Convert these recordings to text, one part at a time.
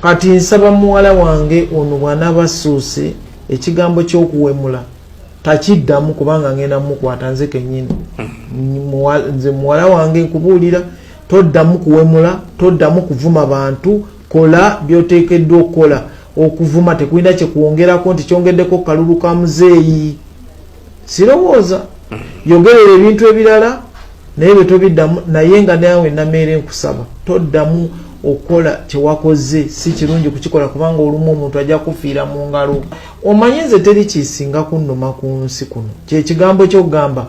kati nsaba muwala wange ono bw'anaaba assuuse ekigambo ky'okuwemula takiddamu kubanga ngenda mukwata nze kennyini. Nze muwala wange nkubuulira toddamu kuwemula, toddamu kuvuma bantu, kola by'oteekeddwa okukola. Okuvuma tekulina kyekuwongerako nti kyongeddeko kalulu ka muzeeyi. Sirowooza yogerera ebintu ebirala naye bwe tobiddamu, naye nga nawe nameere nkusaba toddamu okukola kyewakoze. Si kirungi kukikola kubanga olumu omuntu ajja kufiira mu ngalo. Omanye nze teri kisinga kunnuma ku nsi kuno kyekigambo ky'okugamba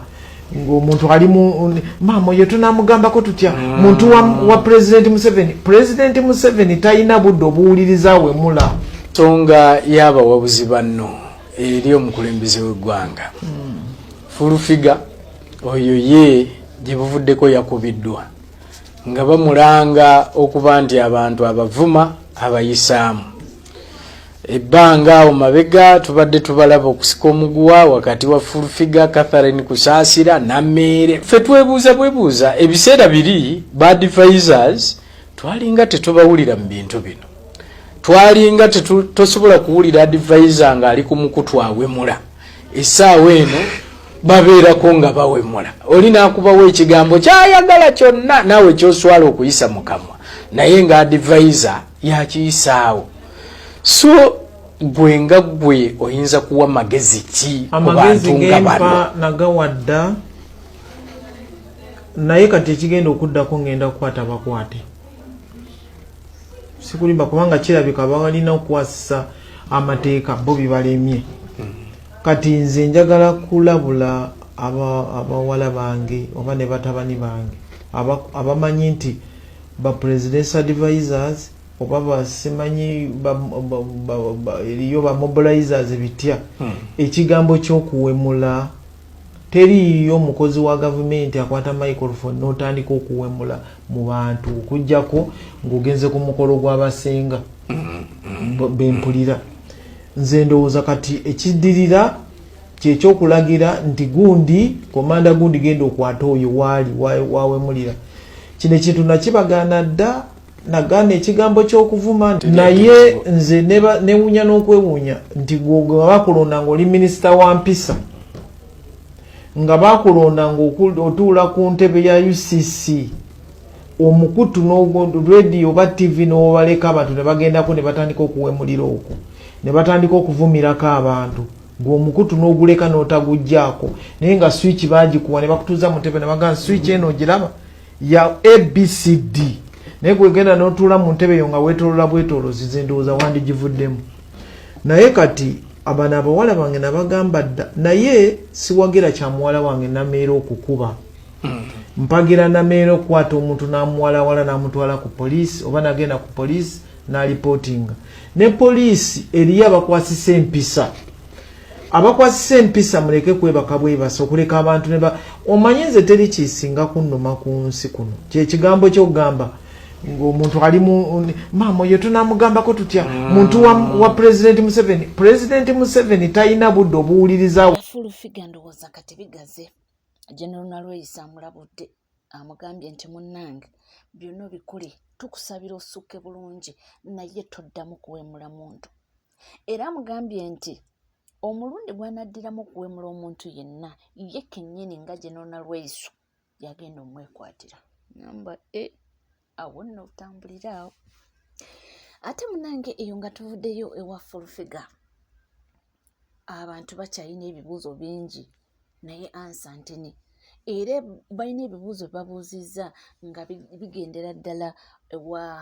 ng'omuntu ali mu maama oyo tunamugambako tutya muntu wa President Museveni. President Museveni talina budde obuwuliriza wemula. Nsonga y'abawabuzi banno eri omukulembeze w'eggwanga fulufiga oyo ye gye buvuddeko yakubiddwa nga bamulanga okuba nti abantu abavuma abayisaamu. Ebbanga awo mabega tubadde tubalaba okusika omuguwa wakati wa fulufiga Catherine Kusaasira Nameere. Ffe twebuuza ebiseera biri ba advisors twalinga tetubawulira mu bintu bino. Twalinga tosobola kuwulira advisor nga ali ku mukutu awemula. Essaawa eno babeerako nga bawemula. Oli n'akubawo ekigambo kyayagala kyonna naawe kyoswala okuyisa mu kamwa naye nga advisor yakiyisaawo. So gwe nga gwe oyinza kuwa magezi ki ku bantu nga bano? Nagawadda naye kati ekigenda okuddako ngenda kukwata bakwate. Sikulimba kubanga kirabika balina okukwasisa amateeka bo bibalemye. Kati nze njagala kulabula abawala bange oba ne batabani bange abamanyi nti ba president's advisors oba basimanyi eriyo ba mobilizers bitya. Ekigambo ky'okuwemula teriyo mukozi wa gavumenti akwata microphone n'otandika okuwemula mu bantu okujjako ng'ogenze ku mukolo gw'abasenga bempulira. Nze ndowooza kati ekiddirira kyekyokulagira nti gundi komanda gundi genda okwata oyo waali wawemulira. Kino ekintu nakibagaana dda nagaana ekigambo ky'okuvuma naye nze newunya n'okwewuunya nti gwe bakulonda ng'oli minisita wa mpisa nga bakulonda ng'otuula ku ntebe ya UCC omukutu radio oba TV n'obaleka abantu ne bagendako ne batandika okuwemulira okwo ne batandika okuvumirako abantu ng'omukutu n'oguleka n'otagujjaako naye nga switch bagikuwa ne bakutuuza mu ntebe ne bagamba switch eno ogiraba ya ABCD naye gwegenda n'otuula mu ntebe eyo nga weetolola bwetolozi ze ndowooza wandigivuddemu. Naye kati abana abawala bange nabagamba dda naye siwagira kya muwala wange Nameere okukuba. Mpagira Nameere okukwata omuntu n'amuwalawala n'amutwala ku poliisi oba nagenda ku poliisi n'alipotinga. Ne poliisi eriyo abakwasisa empisa. Abakwasisa empisa muleke kwebaka bwebasa okuleka abantu ne omanyi nze teri kisinga kunnuma ku nsi kuno kyekigambo ky'okugamba ng'omuntu ali mu maama oyo tunamugambako tutya muntu wa President Museveni. President Museveni talina budde obuwuliriza. Fulufiga ndowooza kati bigaze General Nalweyisa amulabudde amugambye nti munnange byonna bikuli tukusabira osukke bulungi naye toddamu kuwemula muntu. Era amugambye nti omulundi gw'anaddiramu okuwemula omuntu yenna ye kennyini nga General Nalweyisa yagenda omwekwatira. Namba awo nno otambulira awo. Ate munnange eyo nga tuvuddeyo ewa Fulufiga abantu bakyalina ebibuuzo bingi naye ansa ntini era balina ebibuuzo babuuzizza nga bigendera ddala ewa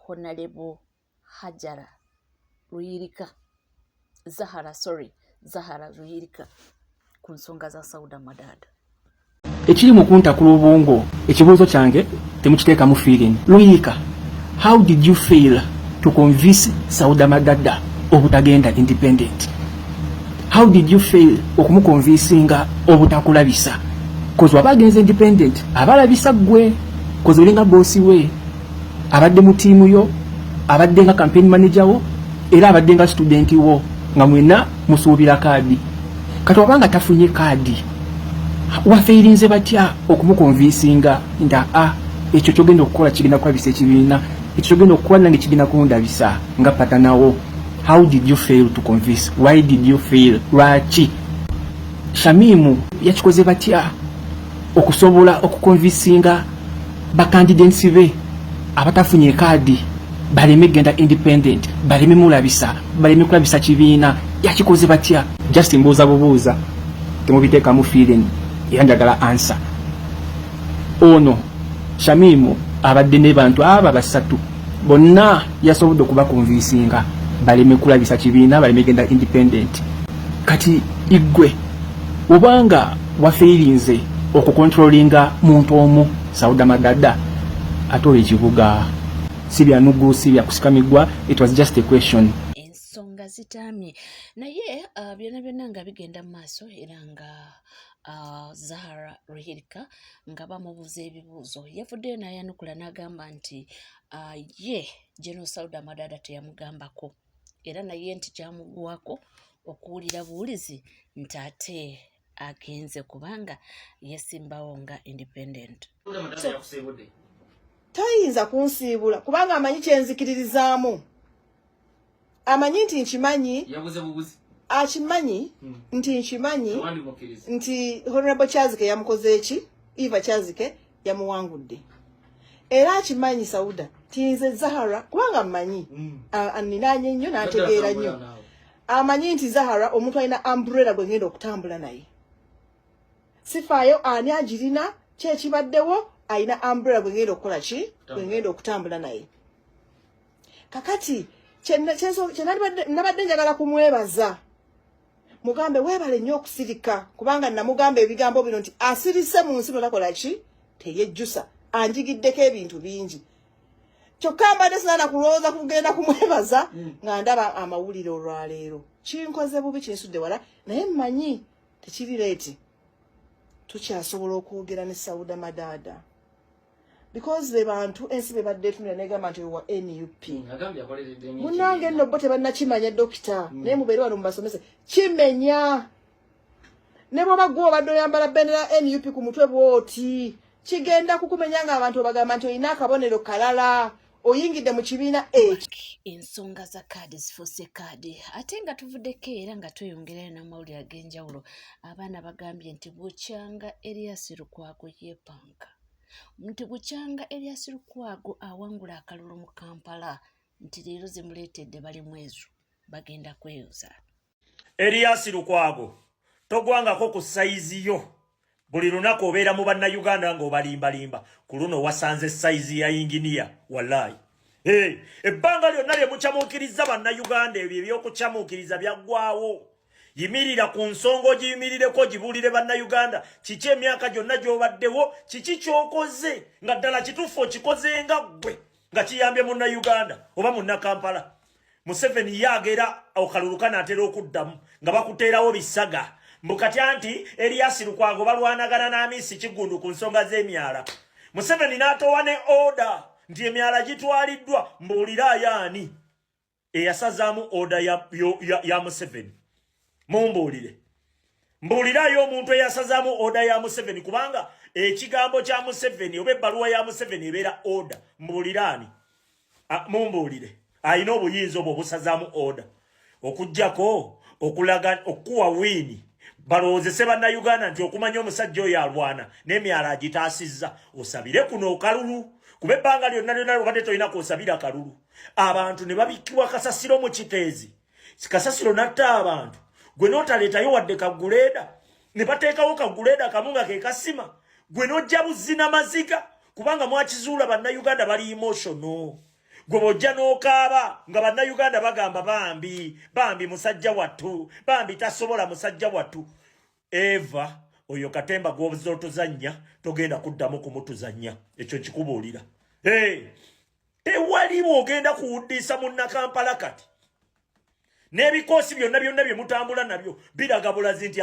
Honorable Hajara Ruyirika Zahara Ruyirika ku nsonga za Sauda Madada. Ekiri mu kuntakula obwongo ekibuuzo kyange temukiteekamu feeling. Ruyirika, how did you fail to convince Sauda Madada obutagenda independent? How did you fail okumukonvinsinga obutakulabisa? Kozi wabagenze independent abalabisa gwe kozi olinga bosi we abadde mu tiimu yo abadde nga campaign manager wo era abadde nga student wo nga mwena musuubira kaadi. Kati wabanga tafunye kaadi wafeirinze batya okumukonvinsinga nda ekyo kyogenda okukola kigenda kulabisa ekibiina ekitogenda okukola nange kigenda kundabisa nga patanawo. How did you fail to convince? Why did you fail? Lwaki Shamimu yakikoze batya okusobola okukonvinsinga bakandidates be abatafunye kaadi baleme genda independent, baleme mulabisa, baleme kulabisa kibiina? Yakikoze batya? Just mbuuza bubuuza, temubiteekamu feeling era njagala answer. Ono Shamimu abadde ne bantu aba basatu bonna yasobodde okubakonvinsinga baleme kulabisa kibiina, baleme genda independent. Kati igwe obanga wafeirinze okukontrolinga muntu omu Sauda Madada atole ekibuga sibya nugu sibya kusikamigwa, it was just a question. Ensonga zitamye naye byonna nga bigenda mu maaso era nga Zahara Ruhirika nga bamubuuza ebibuuzo yavuddeyo n'ayanukula n'agamba nti ye General Sauda Madada teyamugambako era naye nti kyamugwako okuwulira buwulizi nti ate agenze kubanga yesimbawo nga independent. Tayinza kunsiibula kubanga amanyi kyenzikiririzaamu, amanyi nti nkimanyi, akimanyi nti nkimanyi nti Honorable Kyazike yamukoze eki, Eva Kyazike yamuwangudde, era akimanyi Sauda tinze Zahara kubanga mmanyi aninanye nnyo n'ategeera nnyo, amanyi nti Zahara omuntu alina umbrella gwe ngenda okutambula naye, sifaayo ani agirina kyekibaddewo, alina umbrella gwe ngenda okukola ki, gwe ngenda okutambula naye. Kakati nabadde njagala kumwebaza, mugambe weebale nnyo okusirika kubanga namugamba ebigambo bino nti asirise mu nsi takola ki, teyejjusa, anjigiddeko ebintu bingi. Kyokka mbadde sinaana kulowooza kugenda kumwebaza nga ndaba amawulire olwaleero. Kinkoze bubi, kinsudde wala, naye mmanyi tekiri leeti tukyasobola okwogera ne Sauda Madada because be bantu ensi be badde tunira negamba nti wa NUP munange nno bo tebannakimanya dokita naye mubeere wano mubasomese kimenya ne bwoba gwe obadde oyambala bendera NUP ku mutwe bwoti kigenda kukumenya nga abantu bagamba nti olina akabonero kalala oyingidde mu kibiina ensonga za kaadi zifuuse kaadi ate nga tuvuddeko era nga tweyongerayo n'amawulire ag'enjawulo. Abaana bagambye nti bukyanga Erias Lukwago yeepanka, nti bukyanga Erias Lukwago awangula akalulu mu Kampala, nti leero zimuleetedde bali mwezu bagenda kweyoza. Erias Lukwago togwangako ku saizi yo, buli lunaku obeera mu bannayuganda ng'obalimbalimba, ku luno wasanze saizi ya inginiya wallahi. Ebbanga lyonna lye mukyamuukiriza bannayuganda ebyo ebyokucamuukiriza byaggwaawo. Yimirira ku nsonga ogiyimirireko gibuulire bannayuganda kiki emyaka gyonna gy'obaddewo, kiki ky'okoze nga ddala kituufu okikoze nga ggwe nga kiyambye munnayuganda oba munnakampala. Museveni yaagera okaluluka n'atera okuddamu nga bakuteerawo bisaga mbukatya nti Erias Lukwago balwanagana n'Amisi Kigundu ku nsonga z'emyala. Museveni n'atowa ne oda nti emyala gitwaliddwa, mbuulira yaani eyasazaamu oda ya Museveni. Mumbuulire, mbuulirayo omuntu eyasazaamu oda ya Museveni kubanga ekigambo kya Museveni oba ebbaluwa ya Museveni ebeera oda. Mbuuliraani mumbuulire alina obuyinza obwo obusazaamu oda okuggyako okulaga okuwa wiini balowoozese bannayuganda nti okumanya omusajja oyo alwana n'emyala agitaasizza osabire kuno okalulu kuba ebbanga lyonna lyonna lwobadde tolina kwosabira kalulu. Abantu ne babikkibwa kasasiro mu kiteezi, kasasiro natta abantu, gwe n'otaleetayo wadde kaguleeda, ne bateekawo kaguleeda kamu nga ke kasima, gwe n'ojja buzina maziga kubanga mwakizuula bannayuganda bali emotional. Gwe bojja n'okaaba nga bannayuganda bagamba bambi musajja wattu, bambi tasobola musajja wattu. Eva oyo katemba gw'ozotuzannya togenda kuddamu kumutuzannya, ekyo kikubuulira. Tewali bw'ogenda kuwuddisa munnakampala kati n'ebikoosi byonna bye mutambula nabyo biraga bulazi nti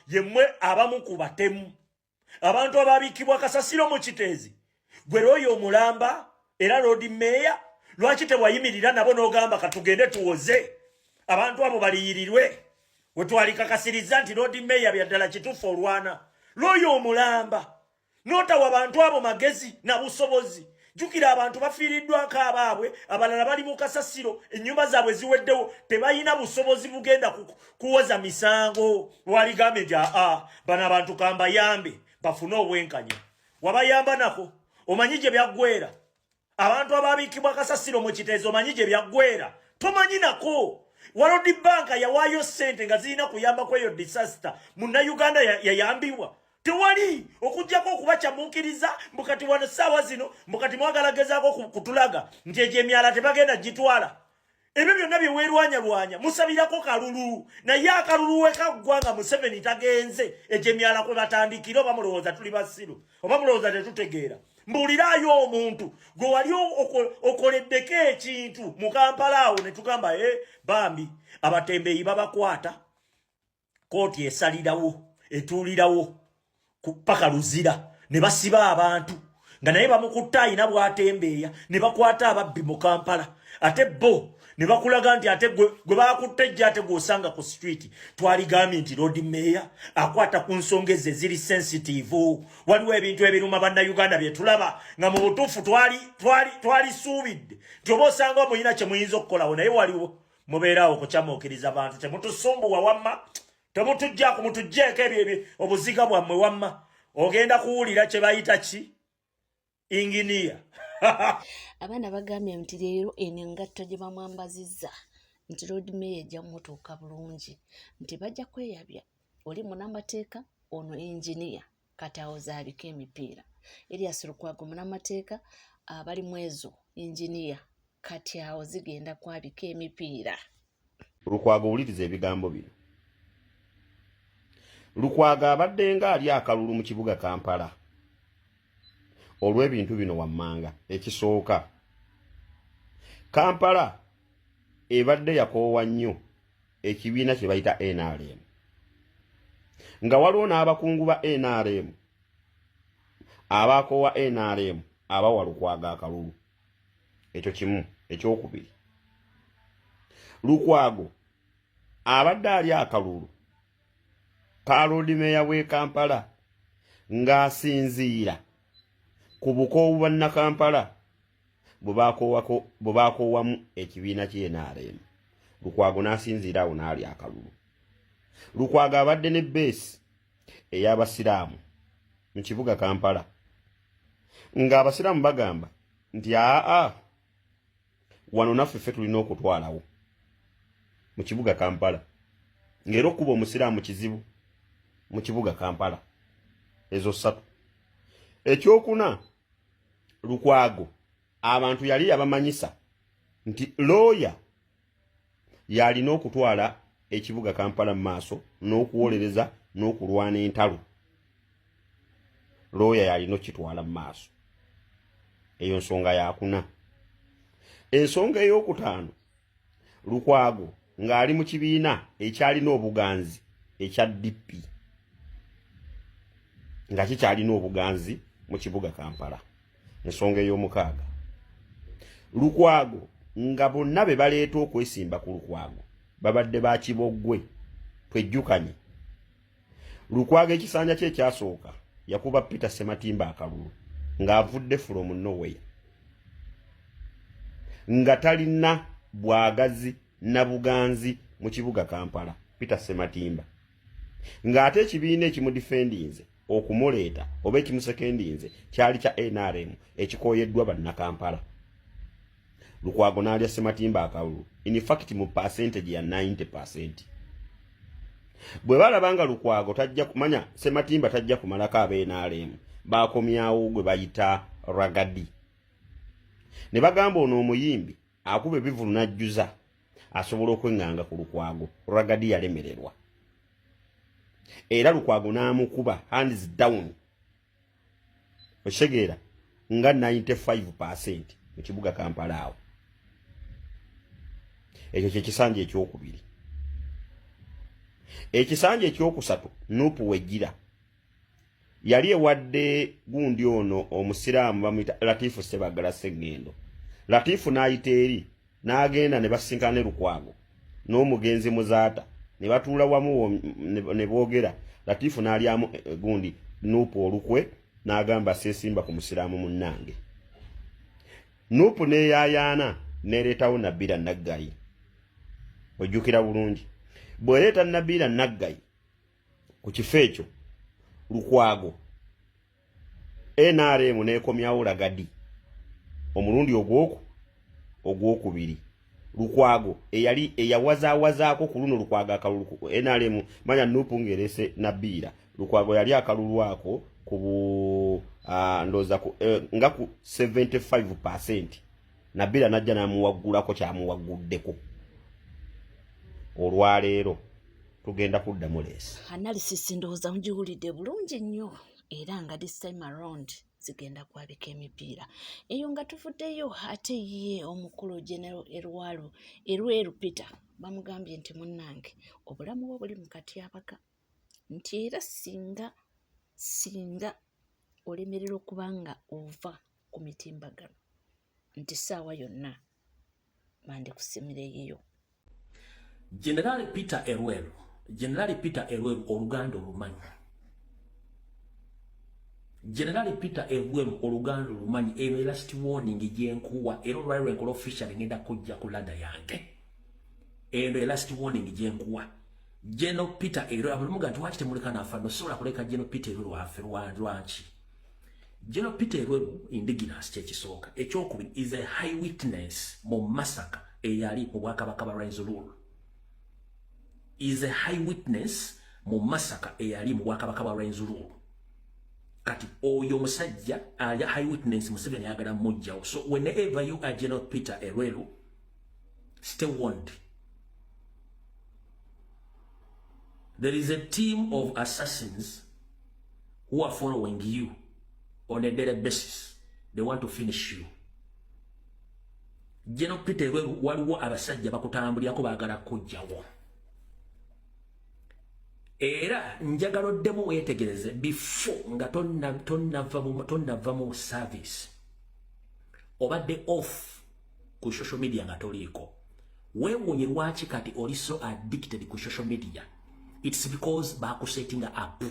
yemmwe abamu ku batemu, abantu ababiikibwa kasasiro mu kiteezi. Gwe Royo Mulamba era Lord Mayor lwaki tewayimirira nabo n'ogamba katugende tuwoze abantu abo baliyirirwe, wetwalikakasiriza nti Lord Mayor byaddala kituufu olwana. Royo Mulamba n'otawa abantu abo magezi na busobozi jukira abantu bafiiriddwa nk'abaabwe abalala bali mu kasasiro ennyumba zaabwe ziweddewo tebalina busobozi bugenda kuwoza misango waligambe nti bano abantu kambayambe bafune obwenkanya wabayamba nako omanyi gye byaggwera abantu ababiikibwa kasasiro mu kiteezo omanyi gye byaggwera tomanyi nako World Bank yawaayo ssente nga zirina kuyambako eyo disaster munnayuganda yayambibwa tewali okujjako okubakyamuukiriza mbukati wano ssaawa zino mbukati mwagalagezaako kutulaga nti egyo emyala tebagenda gitwala ebyo byonna bye weerwanyalwanya musabirako kalulu naye akalulu wekaggwa nga Museveni tagenze egyo emyala kwe batandikira oba mulowooza tuli basiru oba mulowooza tetutegeera mbuuliraayo omuntu gwe wali okoleddeko ekintu mu Kampala awo ne tugamba bambi abatembeeyi babakwata kooti esalirawo etuulirawo paka luzira ne basiba abantu nga naye bamukutta ayina bw'atembeeya ne bakwata ababbi mu Kampala ate bo ne bakulaga nti ate gwe baakutte ejja ate gw'osanga ku street twaligambye nti Lord Mayor akwata ku nsonga ezo eziri sensitive waliwo ebintu ebiruma bannayuganda bye tulaba nga mu butuufu twalisuubidde nti oba osanga muyina kye muyinza okukolawo naye waliwo mubeeraawo okukyamuukiriza abantu temutusumbuwa wamma temutujjaako mutugjeeko ebyo obuziga bwammwe wamma ogenda kuwulira kye bayita ki inginiya abaana bagambye nti leero eno engatto gye bamwambazizza nti Lord Mayor ejja mutuuka bulungi nti bajja kweyabya oli munamateeka ono inginiya kati awo zaabika emipiira Erias Lukwago munamateeka abali mu ezo inginiya kati awo zigenda kwabika emipiira. Lukwago wuliriza ebigambo bino. Lukwago abadde nga ali akalulu mu kibuga Kampala olw'ebintu bino wammanga. Ekisooka Kampala ebadde yakoowa nnyo ekibiina kye bayita NRM nga waliwo n'abakungu ba NRM abakoowa NRM abawa Lukwago akalulu. Ekyo kimu. Ekyokubiri, Lukwago abadde ali akalulu ka Lord Mayor w'e Kampala ng'asinziira ku bukoowu bwa Kampala bwe baakoowamu ekibiina kye NRM. Lukwago n'asinziira awo n'ali akalulu. Lukwago abadde ne bbeesi ey'abasiraamu mu kibuga Kampala ng'abasiraamu bagamba nti wano naffe ffe tulina okutwalawo mu kibuga Kampala ng'era okuba omusiraamu kizibu mu kibuga Kampala. Ezo ssatu. Ekyokuna, Lukwago abantu yali yabamanyisa nti looya yalina okutwala ekibuga Kampala mu maaso n'okuwolereza n'okulwana entalo. Looya yalina okitwala mu maaso. Eyo nsonga yakuna. Ensonga ey'okutaano, Lukwago ng'ali mu kibiina ekyalina obuganzi ekya DP nga kikyalina obuganzi mu kibuga Kampala. Ensonga ey'omukaaga, Lukwago nga bonna be baleeta okwesimba ku Lukwago babadde ba Kiboggwe. Twejjukanye Lukwago ekisanja kye ekyasooka yakuba Peter Sematimba akalulu ng'avudde from nowhere nga talina bwagazi na buganzi mu kibuga Kampala. Peter Sematimba ng'ate ekibiina ekimudifendinze okumuleeta oba ekimusekendinze kyali kya NRM ekikooyeddwa bannakampala. Lukwago n'alya Sematimba akalulu, in fact mu percentage ya 90%. Bwe balabanga Lukwago tajja kumanya Sematimba tajja kumalako aba NRM baakomyawo gwe bayita Ragadi. Ne bagamba ono omuyimbi akuba ebivulu n'ajjuza asobola okwenganga ku Lukwago. Ragadi yalemererwa era Lukwago n'amukuba hands down oshegeera nga 95% mu kibuga Kampala awo. Ekyo kyekisanja ekyokubiri. Ekisanja ekyokusatu, Nuupu Wejjira yali ewadde gundi ono omusiraamu bamuyita Latifu Sebagala Sseŋŋendo. Latifu n'ayita eri n'agenda ne basinkana ne Lukwago n'omugenzi Muzaata ne batuula wamu ne boogera. Latifu n'alyamu gundi Nuupu olukwe n'agamba seesimba ku musiraamu munnange. Nuupu neeyayaana neereetawo Nabbira Naggayi. Ojjukira bulungi. Bw'ereeta Nabbira Naggayi ku kifo ekyo Lukwago NRM n'ekomyawo Lagadi omulundi ogwokubiri. Lukwago eyawazaawazaako ku luno Lukwago akalulu NRM manya Nuupu ng'ereese Nabbira. Lukwago yali akalulwako ku ndoza nga ku 75%. Nabbira najja namuwaggulako kyamuwagguddeko. Olwaleero tugenda kuddamu leesi. Analysis ndowooza mugiwulidde bulungi nnyo era nga this time around zigenda kwabika emipiira eyo nga tuvuddeyo. Ate ye omukulu General Erweru Peter bamugambye nti munnange obulamu bwo buli mu katyabaga nti era singa olemerera okubanga ova ku mitimbagano nti ssaawa yonna mande kusimireyo. General Peter Erweru Oluganda olumanyi. General Peter Erweru Oluganda olumanyi. Eno last warning gyenkuwa era olwaliro enkola official ngenda kujja ku ladda yange. Eno last warning gyenkuwa. General Peter Erweru abulumuga nti waki temuleka nafa nosobola kuleka General Peter Erweru afe lwaki. General Peter Erweru indigenous kyekisooka. Ekyokubiri is a high witness mu massacre eyali mu Bwakabaka bwa Rwenzururu. Is a high witness mu massacre eyali mu Bwakabaka bwa Rwenzururu. Kati oyo musajja ali high witness Museveni ayagala mujjawo. So whenever you are General Peter Erweru, stay warned. There is a team of assassins who are following you on a daily basis. They want to finish you. General Peter Erweru waliwo abasajja bakutambulyako baagala kujjawo. Era njagala oddemu weetegereze before nga tonnava mu service obadde off ku social media nga toliiko. Weewuunye lwaki kati oli so addicted ku social media. It's because bakusettinga up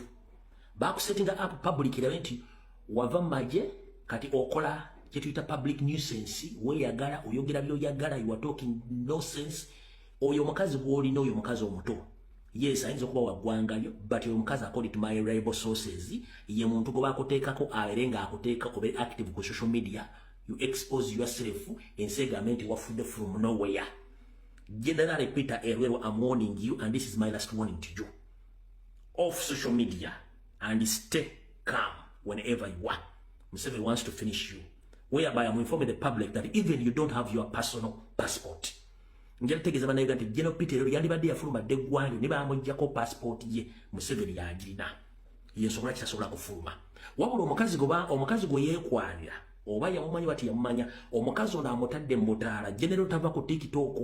public era nti wava maje kati okola kyetuyita public nuisance weeyagala oyogera byoyagala you are talking nonsense. Oyo omukazi gw'olina oyo omukazi omuto. Yes, ayinza okuba waggwangayo but oyo omukazi according to my reliable sources ye muntu gwe bakuteekako abeere nga akuteeka obe active ku social media. You expose yourself ensegamenti wafudde from nowhere. General Peter Erweru, I'm warning you and this is my last warning to you. Off social media and stay calm whenever you are. Museveni wants to finish you. Whereby I'm informing the public that even you don't have your personal passport. Njala tegeza banayiga nti General Peter Erweru yandibadde yafulumadde eggwanga ne bamuggyako passport ye Museveni yagirina. Yensobola kitasobola kufuluma. Wabula omukazi gwe yeekwanira oba yamumanyi bati yamumanya omukazi ono amutadde mu mutaala. General tava ku TikTok.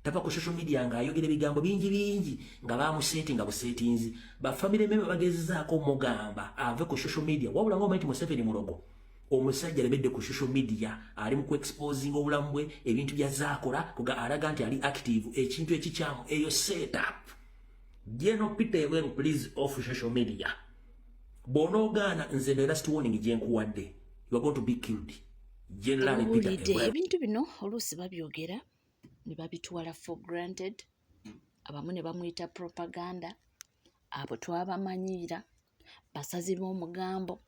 Tava ku social media nga ayogera ebigambo bingi nga bamusetinga busetinzi. Bafamile member bagezezaako mugamba ave ku social media. Wabula ng'omanyi Museveni mulogo. Omusajja lebedde ku social media ali mu exposing obulamu bwe ebintu byazaakola kuga alaga nti ali active ekintu ekikyamu eyo setup. General Peter Erweru please off social media. Bonogaana nze the last warning gyenkuwadde. You are going to be killed. General Peter Erweru. Ebintu bino oluusi babyogera ne babitwala for granted. Abamu ne bamuyita propaganda. Abo twabamanyiira basazi b'omugambo.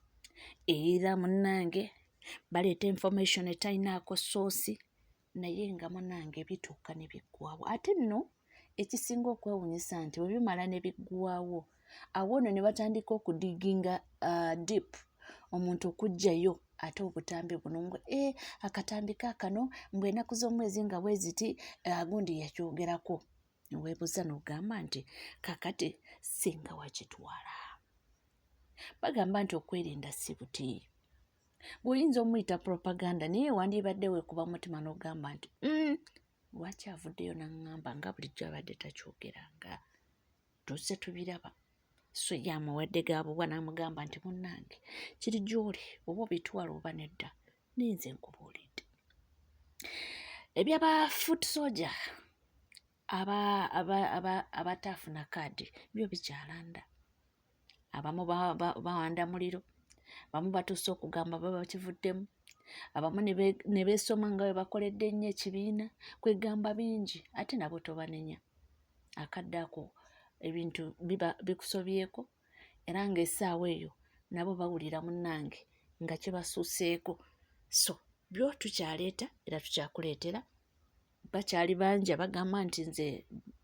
Era munnange baleeta information etayinaako source naye nga munnange bituuka ne biggwawo. Ate nno ekisinga okwewuunyisa nti bwe bimala ne biggwawo awo nno ne batandika okudiginga deep omuntu okuggyayo ate obutambi buno mbwe akatambi kaakano mbwe ennaku z'omwezi nga bwe ziti gundi yakyogerako weebuuza n'ogamba nti kakati singa wakitwala. Bagamba nti okwerinda si buti. Bw'oyinza omuyita propaganda naye wandibadde weekuba mutima n'ogamba nti lwaki avuddeyo n'aŋŋamba nga bulijjo abadde takyogeranga. Tuzze tubiraba. So yamuwadde gaabubwa n'amugamba nti munnange kiri gy'oli oba obitwala oba nedda ninze nkubuulidde. Ebyaba foot soldier abataafuna kaadi byo bikyalanda. Abamu bawanda muliro, bamu batuuse okugamba baba bakivuddemu, abamu ne beesoma nga bwe bakoledde nnyo ekibiina kwegamba bingi ate nabo tobanenya akadde ako ebintu biba bikusobyeko era ng'essaawa eyo nabo bawulira munnange nga kibasuuseeko so byo tukyaleeta era tukyakuleetera bakyali bangi abagamba nti nze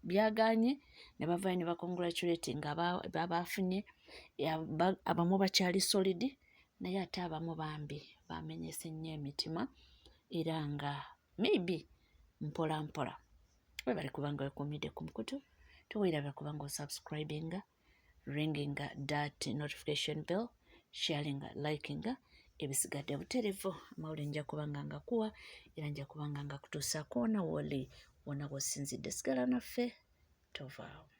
byagaanye ne bavaayo ne bakongratulate nga babafunye abamu bakyali solidi naye ate abamu bambi bamenyese nnyo emitima era nga maybe mpola mpola webali kubanga wekumidde ku mukutu tuweerabira kubanga osubscribinga ringinga that notification bell sharinga likinga ebisigadde buterevu amawulire nja kubanga ngakuwa era nja kubanga ngakutuusaako wona woli wona wosinzidde sigala naffe tovaawo